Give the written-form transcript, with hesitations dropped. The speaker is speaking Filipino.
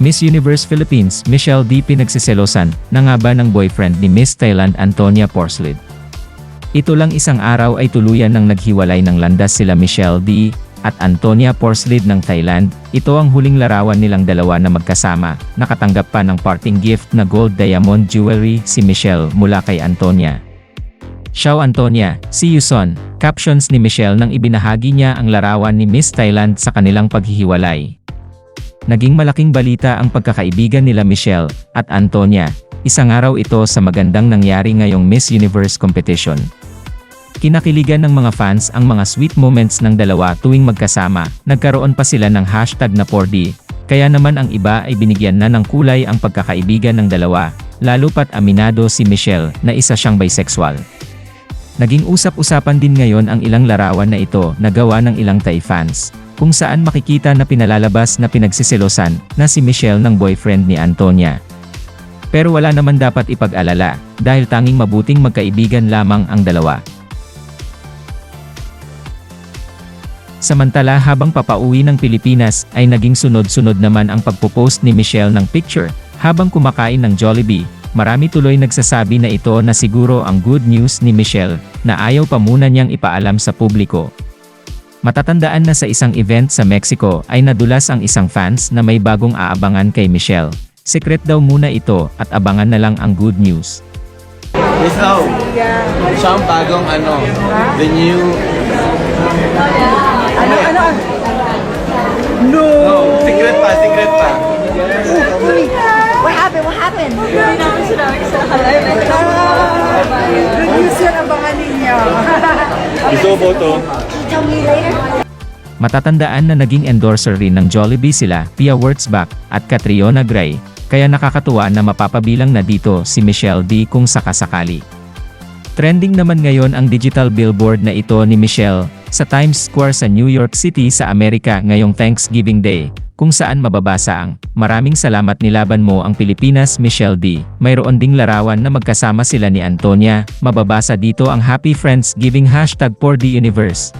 Miss Universe Philippines Michelle D pinagsiselosan na nga ba ng boyfriend ni Miss Thailand Antonia Porslid. Ito lang isang araw ay tuluyan ng naghiwalay ng landas sila Michelle D at Antonia Porslid ng Thailand. Ito ang huling larawan nilang dalawa na magkasama. Nakatanggap pa ng parting gift na gold diamond jewelry si Michelle mula kay Antonia. Ciao Antonia, see you soon. Captions ni Michelle nang ibinahagi niya ang larawan ni Miss Thailand sa kanilang paghihiwalay. Naging malaking balita ang pagkakaibigan nila Michelle at Antonia. Isang araw ito sa magandang nangyari ngayong Miss Universe competition. Kinakiligan ng mga fans ang mga sweet moments ng dalawa tuwing magkasama. Nagkaroon pa sila ng hashtag na 4D. Kaya naman ang iba ay binigyan na ng kulay ang pagkakaibigan ng dalawa. Lalo pat aminado si Michelle na isa siyang bisexual. Naging usap-usapan din ngayon ang ilang larawan na ito na gawa ng ilang Thai fans, kung saan makikita na pinalalabas na pinagsiselosan na si Michelle ng boyfriend ni Antonia. Pero wala naman dapat ipag-alala, dahil tanging mabuting magkaibigan lamang ang dalawa. Samantala habang papauwi ng Pilipinas ay naging sunod-sunod naman ang pagpo-post ni Michelle ng picture habang kumakain ng Jollibee. Marami tuloy nagsasabi na ito na siguro ang good news ni Michelle na ayaw pa muna niyang ipaalam sa publiko. Matatandaan na sa isang event sa Mexico ay nadulas ang isang fans na may bagong aabangan kay Michelle. Secret daw muna ito at abangan na lang ang good news. Miss O, siya ang bagong the new... No! No, secret pa. What happened? What happened? Good news yun, abangan ninyo. Gusto ko to. Tell me later. Matatandaan na naging endorser rin ng Jollibee sila, Pia Wurtzbach, at Catriona Gray, kaya nakakatuwa na mapapabilang na dito si Michelle D kung sakasakali. Trending naman ngayon ang digital billboard na ito ni Michelle, sa Times Square sa New York City sa Amerika ngayong Thanksgiving Day, kung saan mababasa ang, "Maraming salamat nilaban mo ang Pilipinas Michelle D." Mayroon ding larawan na magkasama sila ni Antonia, mababasa dito ang Happy Friendsgiving #4D Universe.